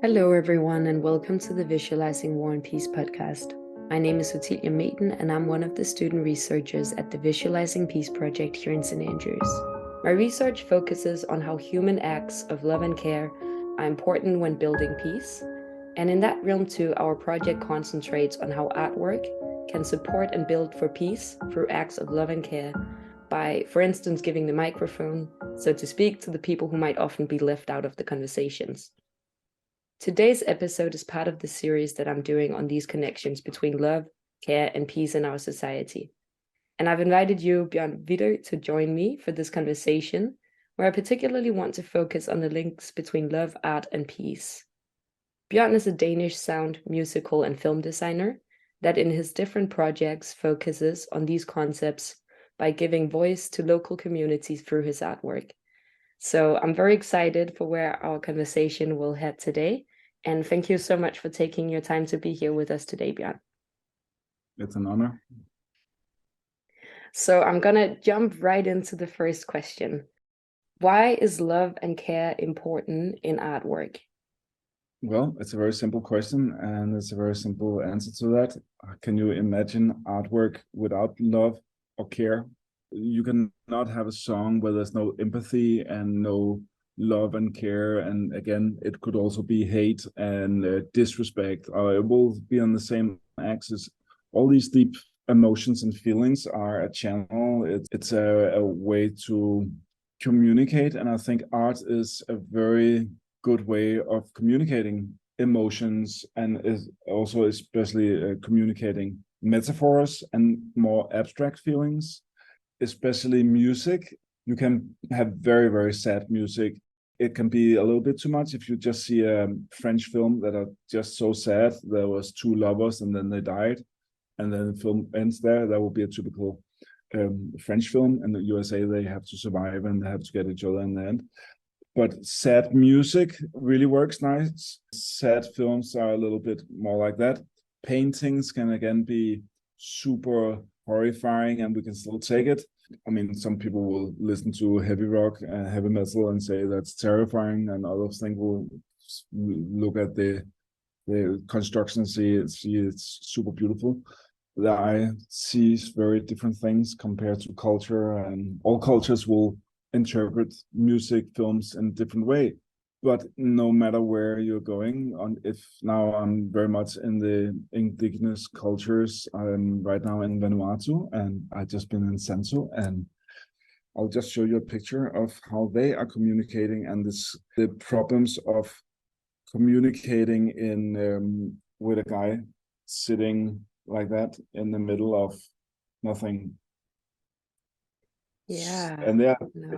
Hello, everyone, and welcome to the Visualizing War and Peace podcast. My name is Otilia Meden, and I'm one of the student researchers at the Visualizing Peace project here in St. Andrews. My research focuses on how human acts of love and care are important when building peace. And in that realm too, our project concentrates on how artwork can support and build for peace through acts of love and care by, for instance, giving the microphone, so to speak, to the people who might often be left out of the conversations. Today's episode is part of the series that I'm doing on these connections between love, care, and peace in our society. And I've invited you, Bjørn Vidø, to join me for this conversation, where I particularly want to focus on the links between love, art, and peace. Bjørn is a Danish sound, musical, and film designer that in his different projects focuses on these concepts by giving voice to local communities through his artwork. So I'm very excited for where our conversation will head today. And thank you so much for taking your time to be here with us today, Bjørn. It's an honor. So I'm going to jump right into the first question. Why is love and care important in artwork? Well, it's a very simple question, and it's a very simple answer to that. Can you imagine artwork without love or care? You cannot have a song where there's no empathy and no love and care. And again, it could also be hate and disrespect, or it will be on the same axis. All these deep emotions and feelings are a channel. It's a way to communicate. And I think art is a very good way of communicating emotions, and is also especially communicating metaphors and more abstract feelings. Especially music. You can have very, very sad music. It can be a little bit too much if you just see a French film that are just so sad. There was two lovers and then they died, and then the film ends there. That would be a typical French film. In the USA, they have to survive and they have to get each other in the end. But sad music really works nice. Sad films are a little bit more like that. Paintings can again be super horrifying, and we can still take it. I mean, some people will listen to heavy rock and heavy metal and say that's terrifying, and others think will look at the construction and see it's super beautiful. The eye sees very different things compared to culture, and all cultures will interpret music, films in a different way. But no matter where you're going, if now I'm very much in the indigenous cultures, I'm right now in Vanuatu, and I've just been in Sansu, and I'll just show you a picture of how they are communicating, and the problems of communicating in with a guy sitting like that in the middle of nothing. Yeah. And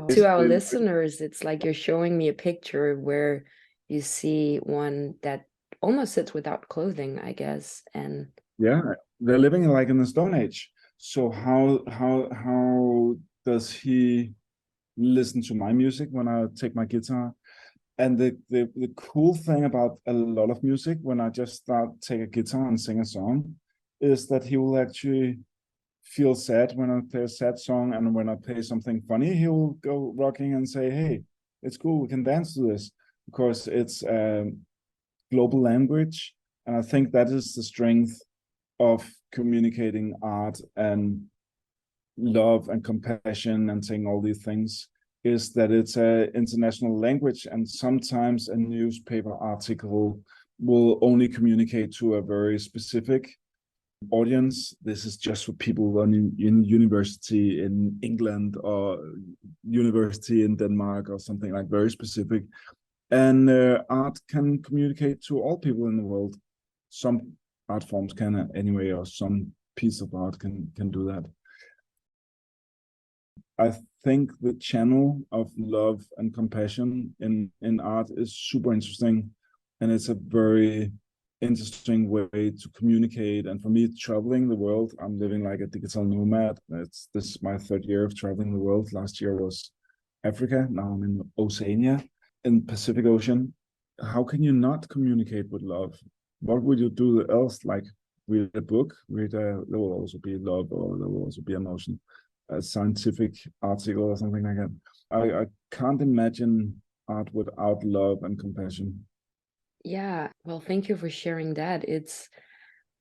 to our listeners, it's like you're showing me a picture where you see one that almost sits without clothing, I guess. And yeah, they're living like in the Stone Age. So how does he listen to my music when I take my guitar? And the cool thing about a lot of music, when I just take a guitar and sing a song, is that he will actually feel sad when I play a sad song, and when I play something funny, he will go rocking and say, hey, it's cool, we can dance to this, because it's a global language. And I think that is the strength of communicating art and love and compassion and saying all these things, is that it's an international language. And sometimes a newspaper article will only communicate to a very specific audience. This is just for people in university in England or university in Denmark or something like very specific. And art can communicate to all people in the world. Some art forms can anyway, or some piece of art can do that. I think the channel of love and compassion in art is super interesting, and it's a very interesting way to communicate. And for me, traveling the world, I'm living like a digital nomad. This is my third year of traveling the world. Last year was Africa. Now I'm in Oceania, in Pacific Ocean. How can you not communicate with love? What would you do else? Like read a book, there will also be love, or there will also be emotion. A scientific article or something like that. I can't imagine art without love and compassion. Yeah, well, thank you for sharing that. It's,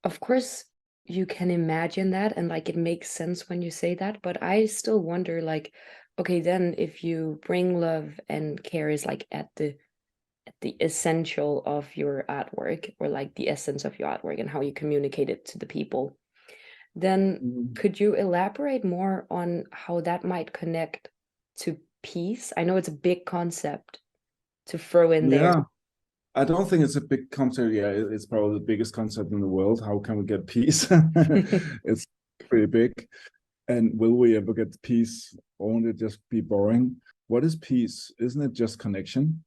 of course, you can imagine that, and like it makes sense when you say that, but I still wonder, like, okay, then if you bring love and care is like at the essential of your artwork, or like the essence of your artwork and how you communicate it to the people, then Mm. could you elaborate more on how that might connect to peace? I know it's a big concept to throw in there. Yeah, I don't think it's a big concept. Yeah, it's probably the biggest concept in the world. How can we get peace? It's pretty big. And will we ever get peace? Won't it just be boring? What is peace? Isn't it just connection?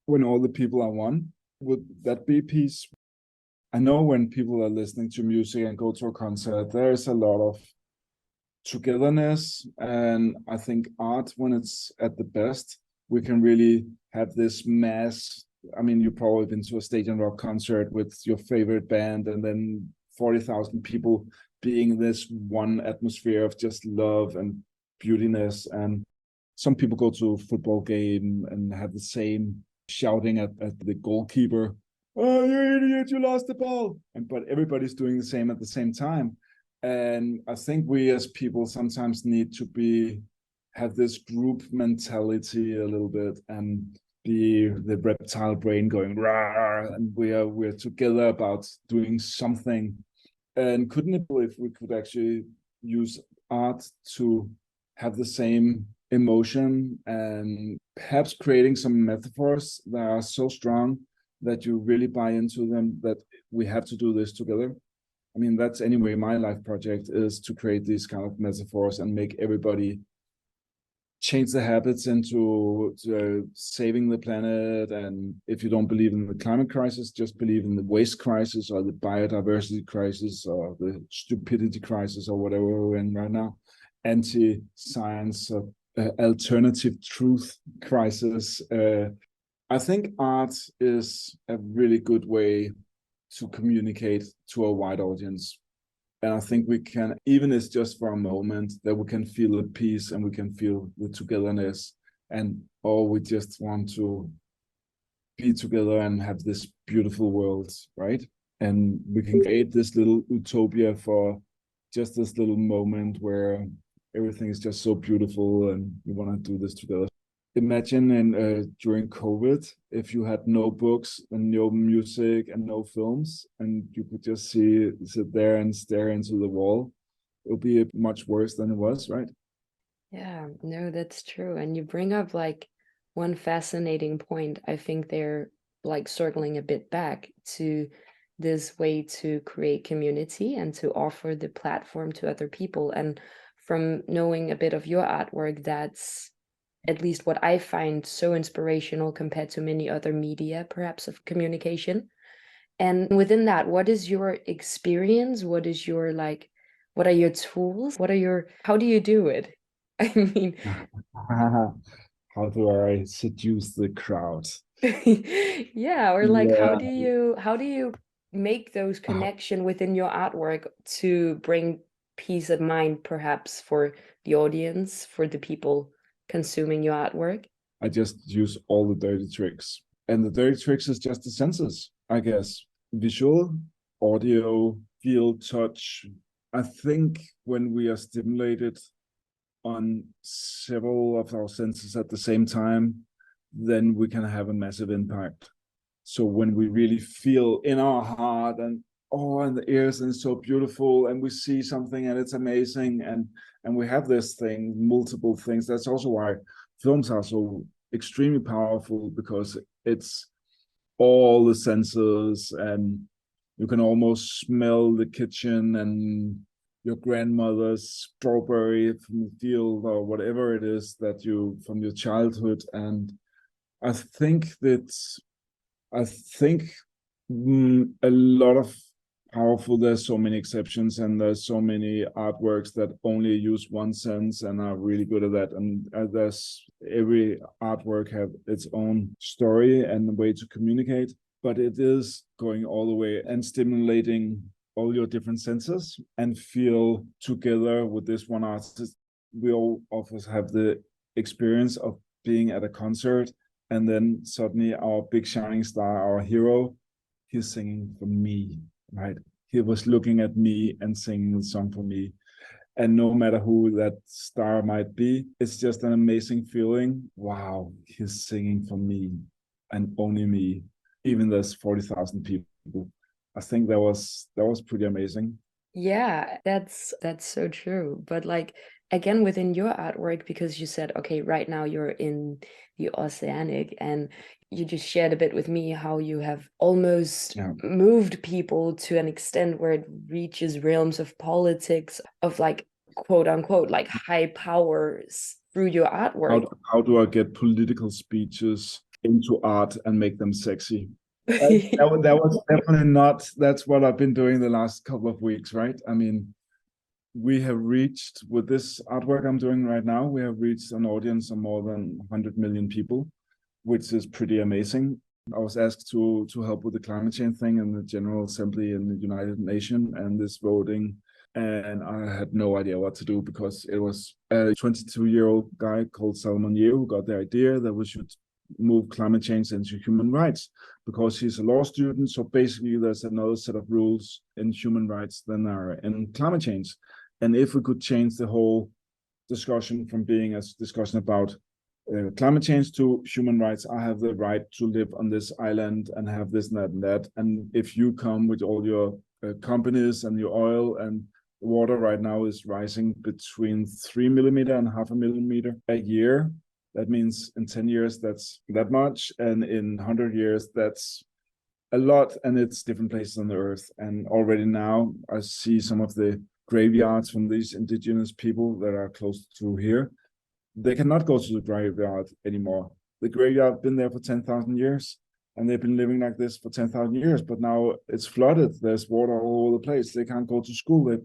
When all the people are one, would that be peace? I know when people are listening to music and go to a concert, there's a lot of togetherness. And I think art, when it's at the best, we can really have this mass. I mean, you've probably been to a stadium rock concert with your favorite band, and then 40,000 people being this one atmosphere of just love and beautiness. And some people go to a football game and have the same shouting at the goalkeeper, "Oh, you idiot, you lost the ball." But everybody's doing the same at the same time. And I think we as people sometimes need to have this group mentality a little bit, and the reptile brain going rah, and we're together about doing something. And couldn't it be if we could actually use art to have the same emotion, and perhaps creating some metaphors that are so strong that you really buy into them, that we have to do this together? I mean, that's anyway my life project, is to create these kind of metaphors and make everybody change the habits into saving the planet. And if you don't believe in the climate crisis, just believe in the waste crisis, or the biodiversity crisis, or the stupidity crisis, or whatever we're in right now, anti-science, alternative truth crisis. I think art is a really good way to communicate to a wide audience. And I think we can, even if it's just for a moment, that we can feel the peace and we can feel the togetherness. And we just want to be together and have this beautiful world, right? And we can create this little utopia for just this little moment where everything is just so beautiful and we want to do this together. Imagine during COVID, if you had no books and no music and no films, and you could just sit there and stare into the wall. It would be much worse than it was, right? Yeah, no, that's true. And you bring up like one fascinating point. I think they're like circling a bit back to this way to create community and to offer the platform to other people. And from knowing a bit of your artwork, that's at least what I find so inspirational compared to many other media, perhaps, of communication. And within that, what is your experience? What is your like, what are your tools? How do you do it? I mean, How do I seduce the crowd? yeah, or like Yeah. how do you make those connection within your artwork to bring peace of mind, perhaps, for the audience, for the people consuming your artwork? I just use all the dirty tricks. And the dirty tricks is just the senses, I guess. Visual, audio, feel, touch. I think when we are stimulated on several of our senses at the same time, then we can have a massive impact. So when we really feel in our heart and and the ears, and it's so beautiful, and we see something and it's amazing, and we have this thing, multiple things. That's also why films are so extremely powerful, because it's all the senses, and you can almost smell the kitchen and your grandmother's strawberry from the field, or whatever it is that you from your childhood. And I think that I think a lot of powerful. There's so many exceptions, and there's so many artworks that only use one sense and are really good at that. And there's every artwork have its own story and way to communicate, but it is going all the way and stimulating all your different senses and feel together with this one artist. We all of us have the experience of being at a concert, and then suddenly our big shining star, our hero, he's singing for me, right? He was looking at me and singing the song for me. And no matter who that star might be, it's just an amazing feeling. Wow, he's singing for me and only me, even there's 40,000 people. I think that was pretty amazing. Yeah, that's so true. But like again within your artwork, because you said, okay, right now you're in the Oceanic, and you just shared a bit with me how you have almost moved people to an extent where it reaches realms of politics, of like quote unquote like high powers through your artwork. How do I get political speeches into art and make them sexy? That was definitely not, that's what I've been doing the last couple of weeks, right? I mean, we have reached, with this artwork I'm doing right now, we have reached an audience of more than 100 million people, which is pretty amazing. I was asked to help with the climate change thing in the General Assembly in the United Nations and this voting, and I had no idea what to do, because it was a 22-year-old guy called Salomon Yeo who got the idea that we should move climate change into human rights, because he's a law student. So basically there's another set of rules in human rights than there are in climate change. And if we could change the whole discussion from being a discussion about climate change to human rights, I have the right to live on this island and have this and that and that. And if you come with all your companies and your oil, and water right now is rising between 3 millimeter and 0.5 millimeter a year, that means in 10 years that's that much, and in 100 years that's a lot, and it's different places on the earth. And already now I see some of the graveyards from these indigenous people that are close to here. They cannot go to the graveyard anymore. The graveyard been there for 10,000 years, and they've been living like this for 10,000 years, but now it's flooded. There's water all over the place. They can't go to school. They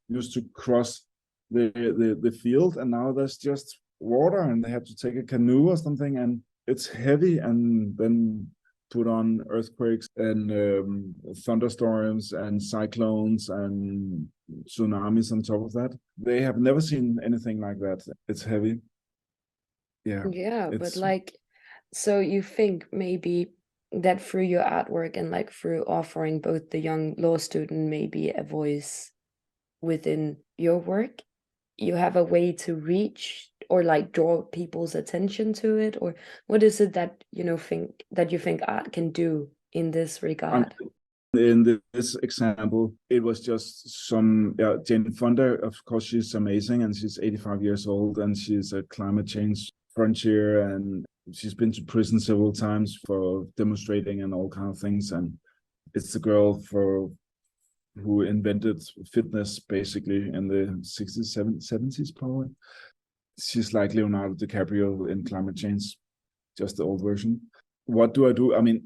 used to cross the field, and now there's just water, and they have to take a canoe or something, and it's heavy, and then put on earthquakes and thunderstorms and cyclones and tsunamis on top of that. They have never seen anything like that. It's heavy. Yeah, but like, so you think maybe that through your artwork and like through offering both the young law student maybe a voice within your work, you have a way to reach or like draw people's attention to it? Or what is it that you think art can do in this regard? In this example, it was just some Jane Fonda. Of course, she's amazing, and she's 85 years old, and she's a climate change frontier, and she's been to prison several times for demonstrating and all kind of things. And it's the girl who invented fitness basically in the 60s, 70s probably. She's like Leonardo DiCaprio in climate change, just the old version. What do I do? I mean,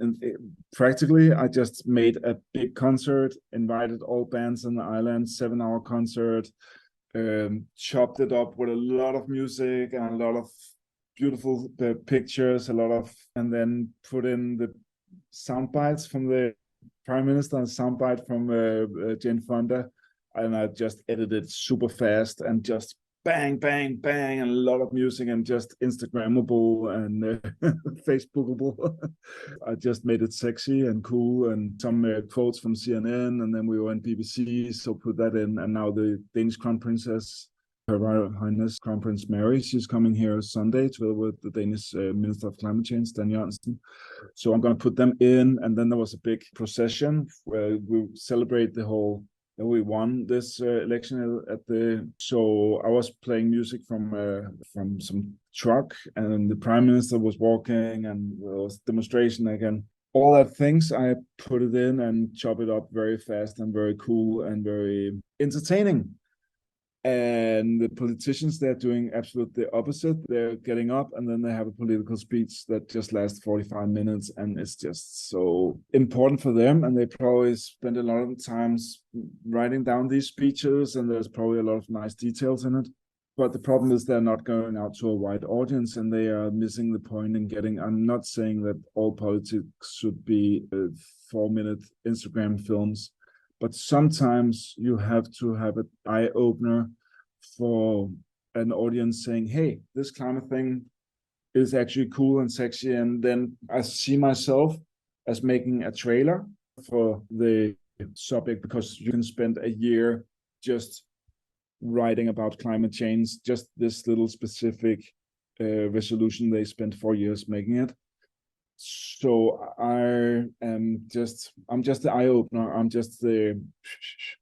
practically, I just made a big concert, invited all bands on the island, 7-hour concert, chopped it up with a lot of music and a lot of beautiful pictures, and then put in the sound bites from the Prime Minister and soundbite from Jane Fonda, and I just edited super fast and just bang, bang, bang, and a lot of music and just Instagrammable and Facebookable. I just made it sexy and cool, and some quotes from CNN, and then we were on BBC, so put that in. And now the Danish Crown Princess, Her Royal Highness Crown Prince Mary, she's coming here Sunday together with the Danish Minister of Climate Change, Dan Jørgensen. So I'm going to put them in, and then there was a big procession where we celebrate the whole that we won this election at the. So I was playing music from some truck, and the Prime Minister was walking, and there was demonstration again. All that things, I put it in and chop it up very fast and very cool and very entertaining. And the politicians, they're doing absolutely the opposite. They're getting up and then they have a political speech that just lasts 45 minutes, and it's just so important for them. And they probably spend a lot of times writing down these speeches, and there's probably a lot of nice details in it. But the problem is they're not going out to a wide audience, and they are missing the point in getting. I'm not saying that all politics should be 4-minute Instagram films, but sometimes you have to have an eye-opener for an audience saying, hey, this climate thing is actually cool and sexy. And then I see myself as making a trailer for the subject, because you can spend a year just writing about climate change, just this little specific resolution. They spent 4 years making it. So I'm just the eye opener. I'm just the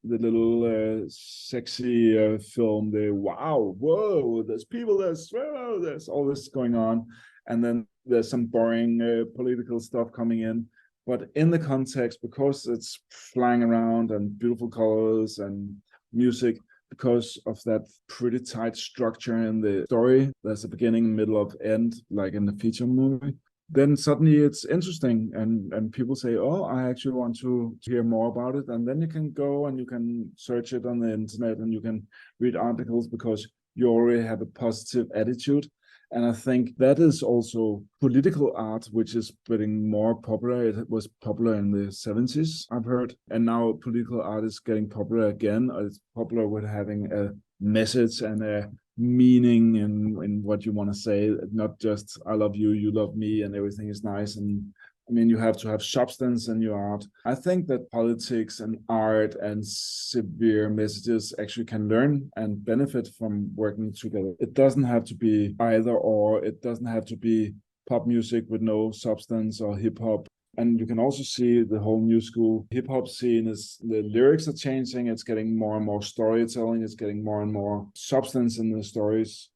little sexy film. The wow, whoa, there's people, there's all this going on, and then there's some boring political stuff coming in. But in the context, because it's flying around and beautiful colors and music, because of that pretty tight structure in the story, there's a beginning, middle, of end, like in the feature movie. Then suddenly it's interesting, and people say, oh, I actually want to hear more about it. And then you can go and you can search it on the internet and you can read articles because you already have a positive attitude. And I think that is also political art, which is getting more popular. It was popular in the 70s, I've heard. And now political art is getting popular again. It's popular with having a message and a meaning in what you want to say, not just I love you, you love me, and everything is nice. And I mean, you have to have substance in your art. I think that politics and art and severe messages actually can learn and benefit from working together. It doesn't have to be either or. It doesn't have to be pop music with no substance or hip hop. And you can also see the whole new school hip hop scene is, the lyrics are changing. It's getting more and more storytelling. It's getting more and more substance in the stories.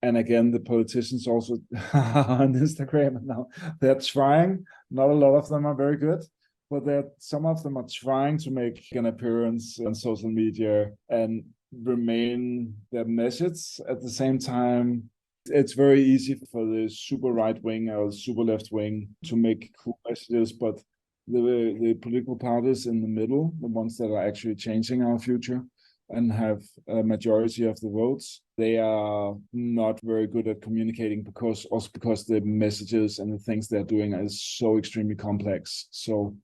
And again, the politicians also on Instagram now, they're trying. Not a lot of them are very good, but some of them are trying to make an appearance on social media and remain their message. At the same time, it's very easy for the super right wing or super left wing to make cool messages, but the political parties in the middle, the ones that are actually changing our future and have a majority of the votes, they are not very good at communicating, because the messages and the things they're doing is so extremely complex. So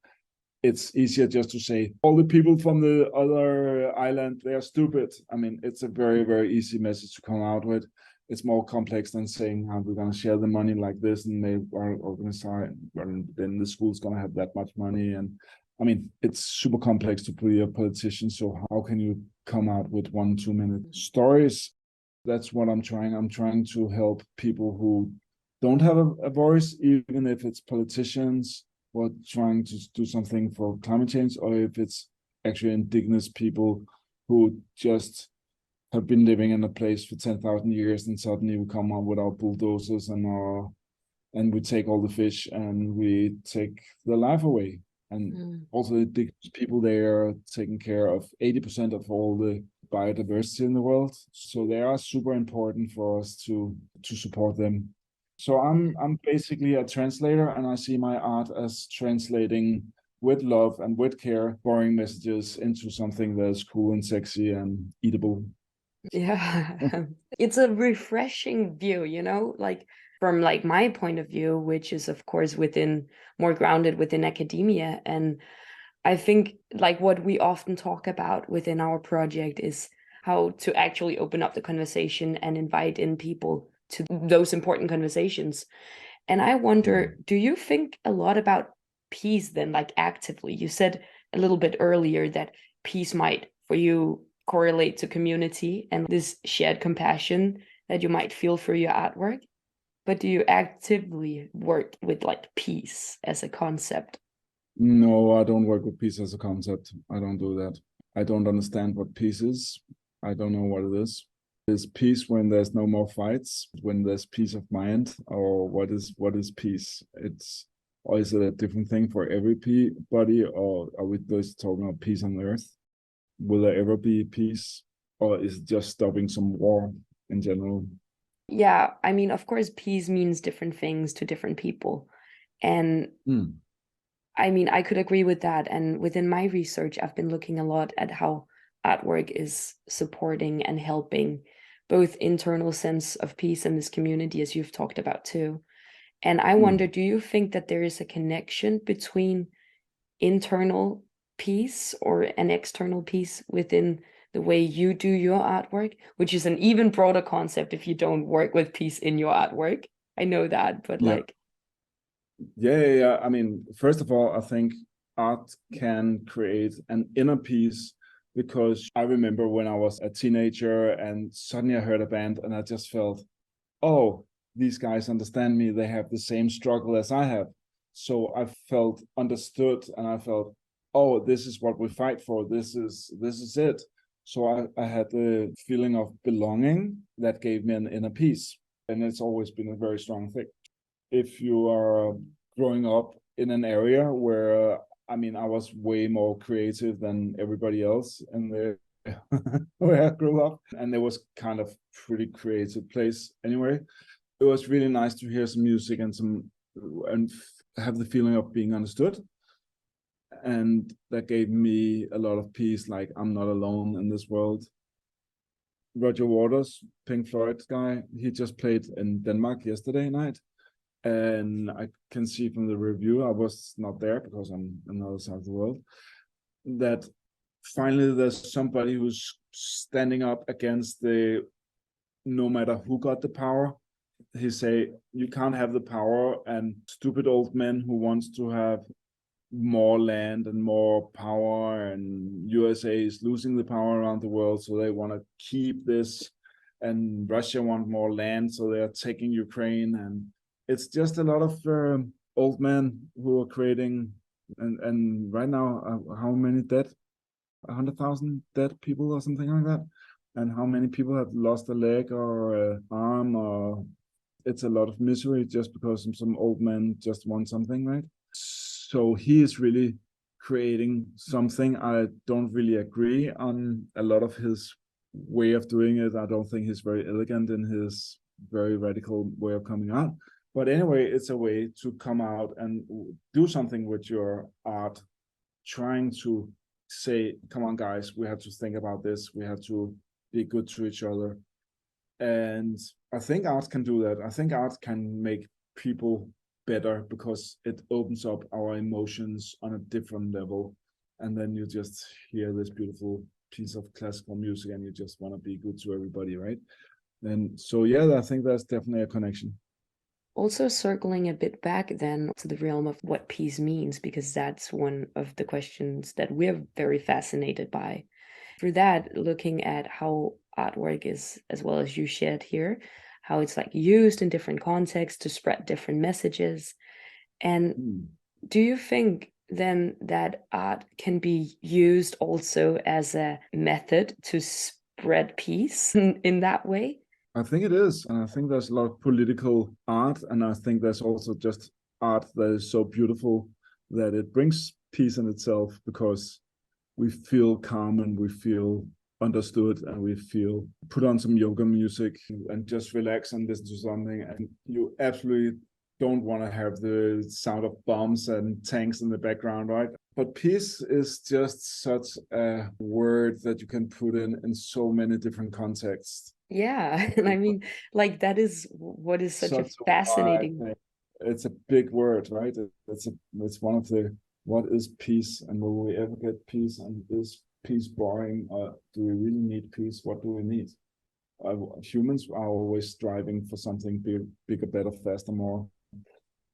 it's easier just to say all the people from the other island, they are stupid. I mean, it's a very, very easy message to come out with. It's more complex than saying how we're going to share the money like this, and they are organized, and then the school's going to have that much money. And I mean, it's super complex to be a politician. So how can you come out with 1-2 minute stories? That's what I'm trying. I'm trying to help people who don't have a voice, even if it's politicians or trying to do something for climate change, or if it's actually indigenous people who just have been living in a place for 10,000 years, and suddenly we come out with our bulldozers and we take all the fish and we take their life away. And also the indigenous people, they are taking care of 80% of all the biodiversity in the world. So they are super important for us to support them. So I'm basically a translator, and I see my art as translating with love and with care boring messages into something that's cool and sexy and eatable. Yeah, it's a refreshing view, you know, like from like my point of view, which is of course more grounded within academia. And I think like what we often talk about within our project is how to actually open up the conversation and invite in people to those important conversations. And I wonder, do you think a lot about peace then, like actively? You said a little bit earlier that peace might, for you, correlate to community and this shared compassion that you might feel for your artwork. But do you actively work with like peace as a concept? No, I don't work with peace as a concept. I don't do that. I don't understand what peace is. I don't know what it is. Is peace when there's no more fights, when there's peace of mind, or what is peace? Or is it a different thing for everybody, or are we just talking about peace on earth? Will there ever be peace, or is it just stopping some war in general? Yeah, I mean, of course, peace means different things to different people. And I mean, I could agree with that. And within my research, I've been looking a lot at how artwork is supporting and helping both internal sense of peace in this community, as you've talked about too. And I wonder, do you think that there is a connection between internal peace or an external peace within the way you do your artwork, which is an even broader concept if you don't work with peace in your artwork? I know that, but Yeah. like... Yeah. I mean, first of all, I think art can create an inner peace, because I remember when I was a teenager and suddenly I heard a band and I just felt, oh, these guys understand me. They have the same struggle as I have. So I felt understood, and I felt, oh, this is what we fight for. This is it. So I had the feeling of belonging that gave me an inner peace. And it's always been a very strong thing. If you are growing up in an area where, I mean, I was way more creative than everybody else, and where I grew up, and it was kind of pretty creative place anyway. It was really nice to hear some music and have the feeling of being understood, and that gave me a lot of peace. Like, I'm not alone in this world. Roger Waters, Pink Floyd guy, he just played in Denmark yesterday night, and I can see from the review, I was not there because I'm on the other side of the world, that finally there's somebody who's standing up against the, no matter who got the power. He say, you can't have the power, and stupid old men who wants to have more land and more power, and USA is losing the power around the world, so they want to keep this, and Russia want more land, so they are taking Ukraine, and it's just a lot of old men who are creating, and right now, how many dead? 100,000 dead people or something like that, and how many people have lost a leg or an arm, or it's a lot of misery just because some old man just want something, right? So he is really creating something. I don't really agree on a lot of his way of doing it. I don't think he's very elegant in his very radical way of coming out. But anyway, it's a way to come out and do something with your art, trying to say, come on, guys, we have to think about this. We have to be good to each other. And I think art can do that. I think art can make people better because it opens up our emotions on a different level. And then you just hear this beautiful piece of classical music and you just want to be good to everybody, right? And so, yeah, I think that's definitely a connection. Also circling a bit back then to the realm of what peace means, because that's one of the questions that we're very fascinated by. For that, looking at how artwork is, as well as you shared here, how it's like used in different contexts to spread different messages. And do you think then that art can be used also as a method to spread peace in that way? I think it is. And I think there's a lot of political art. And I think there's also just art that is so beautiful that it brings peace in itself, because we feel calm and we feel understood and we feel put on some yoga music and just relax and listen to something. And you absolutely don't want to have the sound of bombs and tanks in the background, right? But peace is just such a word that you can put in so many different contexts. Yeah, and I mean, like, that is what is such a fascinating. It's a big word, right? It's one of the, what is peace, and will we ever get peace, and is peace boring, or do we really need peace? What do we need? Humans are always striving for something bigger, better, faster, more,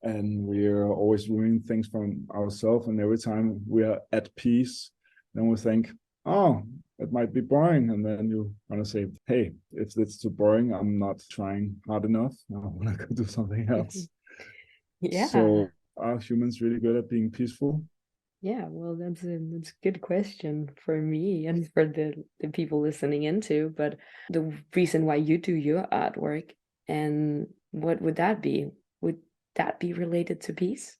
and we're always ruining things from ourselves. And every time we are at peace, then we think, oh, it might be boring, and then you want to say, hey, if it's too boring, I'm not trying hard enough, I want to go do something else. Yeah. So are humans really good at being peaceful? Yeah, well, that's a good question for me and for the people listening into. But the reason why you do your artwork, and what would that be? Would that be related to peace?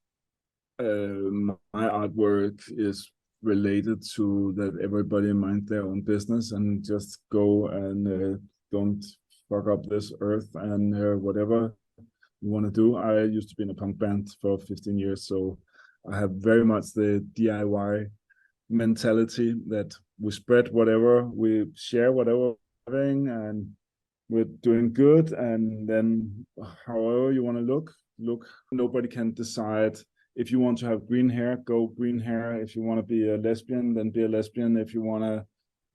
My artwork is related to that everybody mind their own business and just go and don't fuck up this earth, and whatever you want to do. I used to be in a punk band for 15 years, so I have very much the DIY mentality that we spread whatever, we share whatever, and we're doing good. And then however you want to look, nobody can decide. If you want to have green hair, go green hair. If you want to be a lesbian, then be a lesbian. If you want to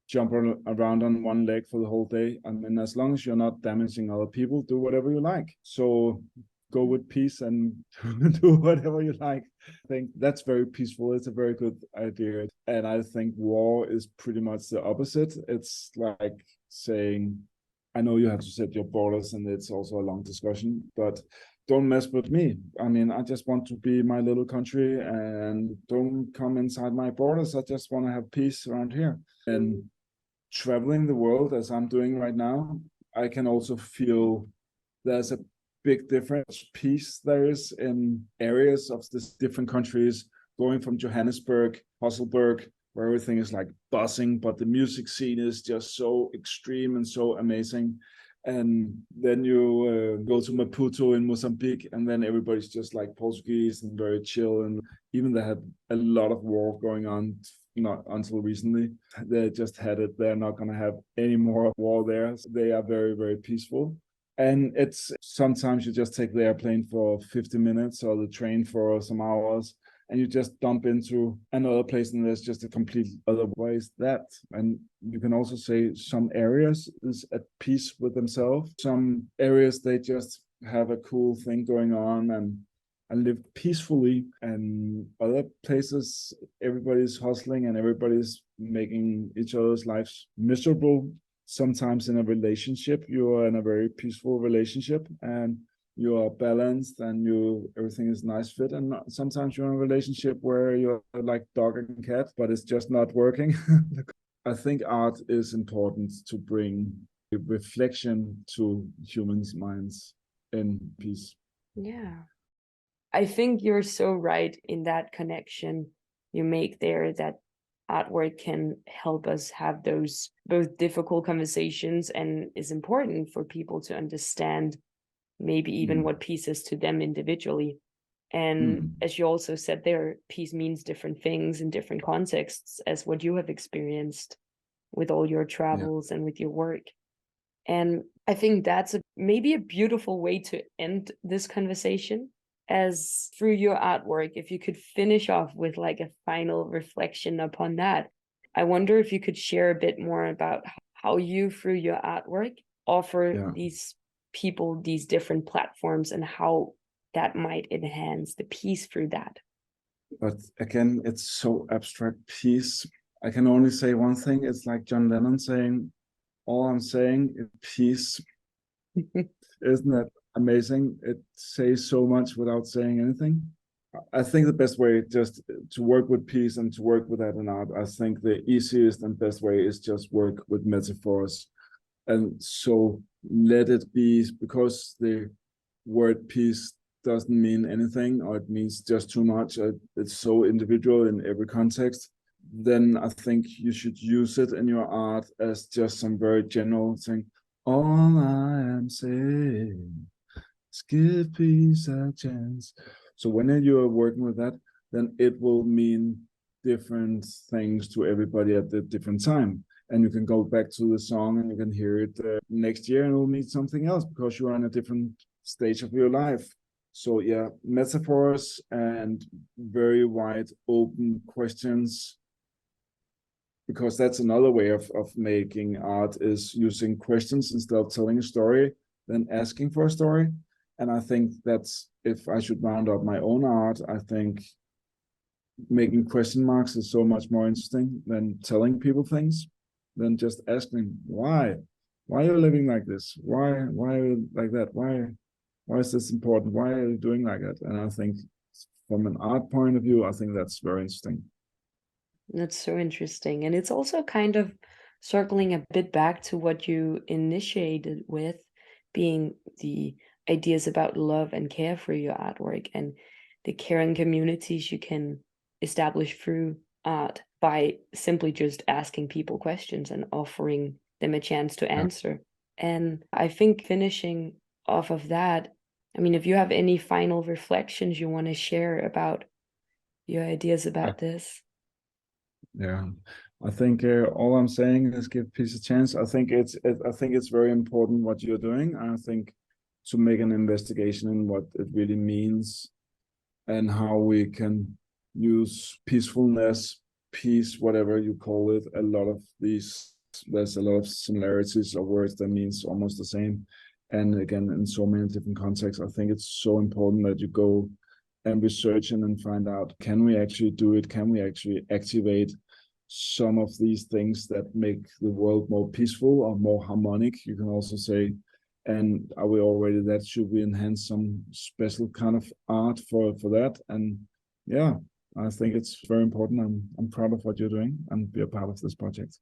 jump around on one leg for the whole day, I mean, as long as you're not damaging other people, do whatever you like. So go with peace and do whatever you like. I think that's very peaceful. It's a very good idea. And I think war is pretty much the opposite. It's like saying, I know you have to set your borders, and it's also a long discussion, but don't mess with me. I mean, I just want to be my little country, and don't come inside my borders. I just want to have peace around here. And traveling the world as I'm doing right now, I can also feel there's a big difference peace there is in areas of these different countries, going from Johannesburg, Hasselberg, where everything is like buzzing, but the music scene is just so extreme and so amazing. And then you go to Maputo in Mozambique, and then everybody's just like Portuguese and very chill. And even they had a lot of war going on, not until recently. They just had it. They're not going to have any more war there. So they are very, very peaceful. And it's sometimes you just take the airplane for 50 minutes or the train for some hours, and you just dump into another place, and there's just a complete other way is that. And you can also say some areas is at peace with themselves. Some areas, they just have a cool thing going on and live peacefully. And other places, everybody's hustling and everybody's making each other's lives miserable. Sometimes in a relationship, you are in a very peaceful relationship and you are balanced and everything is nice fit. And sometimes you're in a relationship where you're like dog and cat, but it's just not working. I think art is important to bring reflection to humans' minds in peace. Yeah. I think you're so right in that connection you make there, that artwork can help us have those both difficult conversations and is important for people to understand maybe even what peace is to them individually. And as you also said there, peace means different things in different contexts, as what you have experienced with all your travels and with your work. And I think that's maybe a beautiful way to end this conversation, as through your artwork, if you could finish off with like a final reflection upon that. I wonder if you could share a bit more about how you, through your artwork, offer these people these different platforms and how that might enhance the peace through that. But again, it's so abstract, peace. I can only say one thing. It's like John Lennon saying, all I'm saying is peace. Isn't that amazing? It says so much without saying anything. I think the best way just to work with peace and to work with that in art, I think the easiest and best way is just work with metaphors. And so let it be, because the word peace doesn't mean anything, or it means just too much. It's so individual in every context. Then I think you should use it in your art as just some very general thing. All I am saying is give peace a chance. So when you are working with that, then it will mean different things to everybody at the different time. And you can go back to the song and you can hear it next year, and it will mean something else because you are in a different stage of your life. So yeah, metaphors and very wide open questions, because that's another way of making art, is using questions instead of telling a story, then asking for a story. And I think that's, if I should round up my own art, I think making question marks is so much more interesting than telling people things, than just asking why are you living like this, why are you like that, why is this important, why are you doing like that. And I think from an art point of view, I think that's very interesting. That's so interesting. And it's also kind of circling a bit back to what you initiated with, being the ideas about love and care for your artwork and the caring communities you can establish through art by simply just asking people questions and offering them a chance to answer. And I think finishing off of that, I mean, if you have any final reflections you want to share about your ideas about this. Yeah, I think all I'm saying is give peace a chance. I think it's very important what you're doing. I think to make an investigation in what it really means and how we can use peacefulness, peace, whatever you call it. There's a lot of similarities of words that means almost the same. And again, in so many different contexts, I think it's so important that you go and research and then find out, can we actually do it? Can we actually activate some of these things that make the world more peaceful or more harmonic? You can also say, and are we already that? Should we enhance some special kind of art for that? And yeah, I think it's very important. I'm proud of what you're doing and be a part of this project.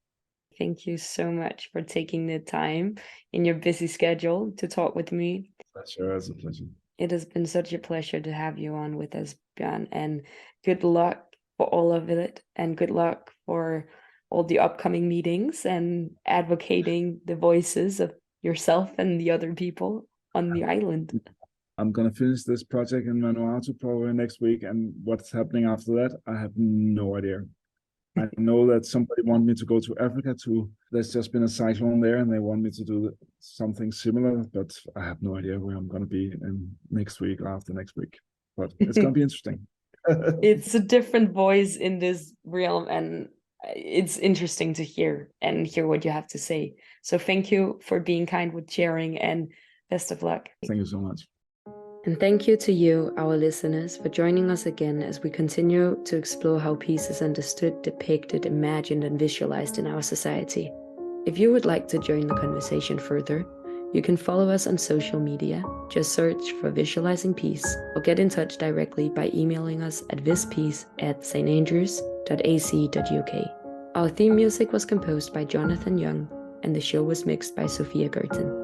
Thank you so much for taking the time in your busy schedule to talk with me. Sure, it's a pleasure. It has been such a pleasure to have you on with us, Bjørn, and good luck for all of it, and good luck for all the upcoming meetings and advocating the voices of yourself and the other people on the island. I'm going to finish this project in Vanuatu probably next week, and what's happening after that, I have no idea. I know that somebody wants me to go to Africa there's just been a cyclone there and they want me to do something similar, but I have no idea where I'm going to be in next week or after next week. But it's going to be interesting. It's a different voice in this realm, and it's interesting to hear what you have to say. So thank you for being kind with sharing, and best of luck. Thank you so much. And thank you to you, our listeners, for joining us again as we continue to explore how peace is understood, depicted, imagined, and visualized in our society. If you would like to join the conversation further, you can follow us on social media. Just search for Visualizing Peace, or get in touch directly by emailing us at vispeace@standrews.ac.uk. Our theme music was composed by Jonathan Young, and the show was mixed by Sophia Gerten.